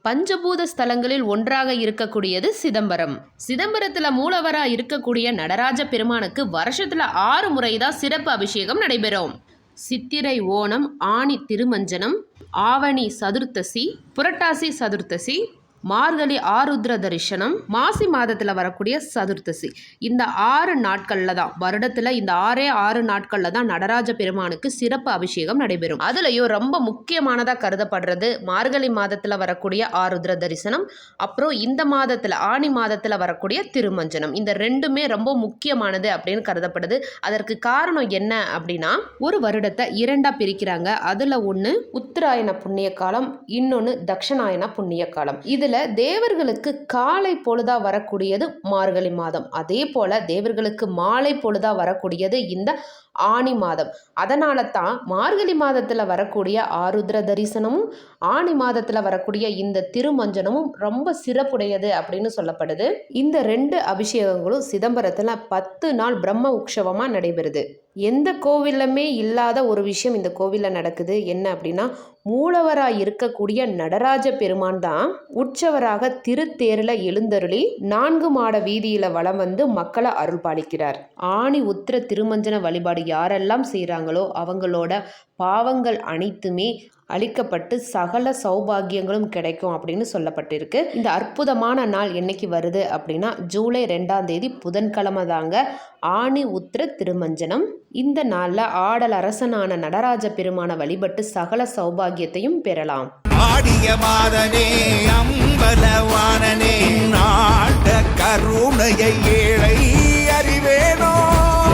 பஞ்சபூத ஸ்தலங்களில் ஒன்றாக இருக்கக்கூடியது சிதம்பரம். சிதம்பரத்துல மூலவரா இருக்கக்கூடிய நடராஜ பெருமானுக்கு வருஷத்துல 6 முறை தான் சிறப்பு அபிஷேகம் நடைபெறும். சித்திரை ஓணம், ஆனி திருமஞ்சனம், ஆவணி சதுர்த்தசி, புரட்டாசி சதுர்த்தசி, மார்கழி ஆருத்ர தரிசனம், மாசி மாதத்துல வரக்கூடிய சதுர்த்தசி. இந்த 6 நாட்கள்ல தான், வருடத்துல இந்த 6 நாட்கள்ல தான் நடராஜ பெருமானுக்கு சிறப்பு அபிஷேகம் நடைபெறும். அதுலயும் ரொம்ப முக்கியமானதா கருதப்படுறது மார்கழி மாதத்துல வரக்கூடிய ஆருத்ர தரிசனம், அப்புறம் இந்த மாதத்துல ஆனி மாதத்துல வரக்கூடிய திருமஞ்சனம். இந்த 2மே ரொம்ப முக்கியமானது அப்படின்னு கருதப்படுது. அதற்கு காரணம் என்ன அப்படின்னா, ஒரு வருடத்தை 2ஆ பிரிக்கிறாங்க. அதுல ஒண்ணு உத்தராயண புண்ணிய காலம், இன்னொன்னு தட்சணாயன புண்ணிய காலம். இதுல தேவர்களுக்கு காலை பொழுதா வரக்கூடியது மார்கழி மாதம், அதே போல தேவர்களுக்கு மாலை பொழுதா வரக்கூடியது இந்த ஆனி மாதம். அதனால தான் மார்கழி மாதத்துல வரக்கூடிய ஆருத்ர தரிசனமும் ஆனி மாதத்துல வரக்கூடிய இந்த திருமஞ்சனமும் ரொம்ப சிறப்புடையது அப்படின்னு சொல்லப்படுது. இந்த 2 அபிஷேகங்களும் சிதம்பரத்துல 10 நாள் பிரம்ம உற்சவமா நடைபெறுது. எந்த கோவிலுமே இல்லாத ஒரு விஷயம் இந்த கோவில்ல நடக்குது. என்ன அப்படின்னா, மூலவராக இருக்கக்கூடிய நடராஜ பெருமான் தான் உற்சவராக திருத்தேரில் எழுந்தருளி 4 மாட வீதியில வலம் வந்து மக்களை அருள் பாலிக்கிறார். ஆனி உத்திர திருமஞ்சன வழிபாடு யாரெல்லாம் செய்கிறாங்களோ அவங்களோட பாவங்கள் அனைத்துமே அளிக்கப்பட்டு சகல சௌபாகியங்களும் கிடைக்கும் அப்படின்னு சொல்லப்பட்டிருக்கு. இந்த அற்புதமான நாள் என்னைக்கு வருது அப்படின்னா, ஜூலை 2ஆம் தேதி புதன்கிழமை தாங்க ஆனி உத்திர திருமஞ்சனம். இந்த நாளில் ஆடல் அரசனான நடராஜ பெருமான வழிபட்டு சகல சௌபாகியத்தையும் பெறலாம். ஆடிய மாதனே அம்பலவானனே நாட கருணையை ஏழை அறிவேனோ.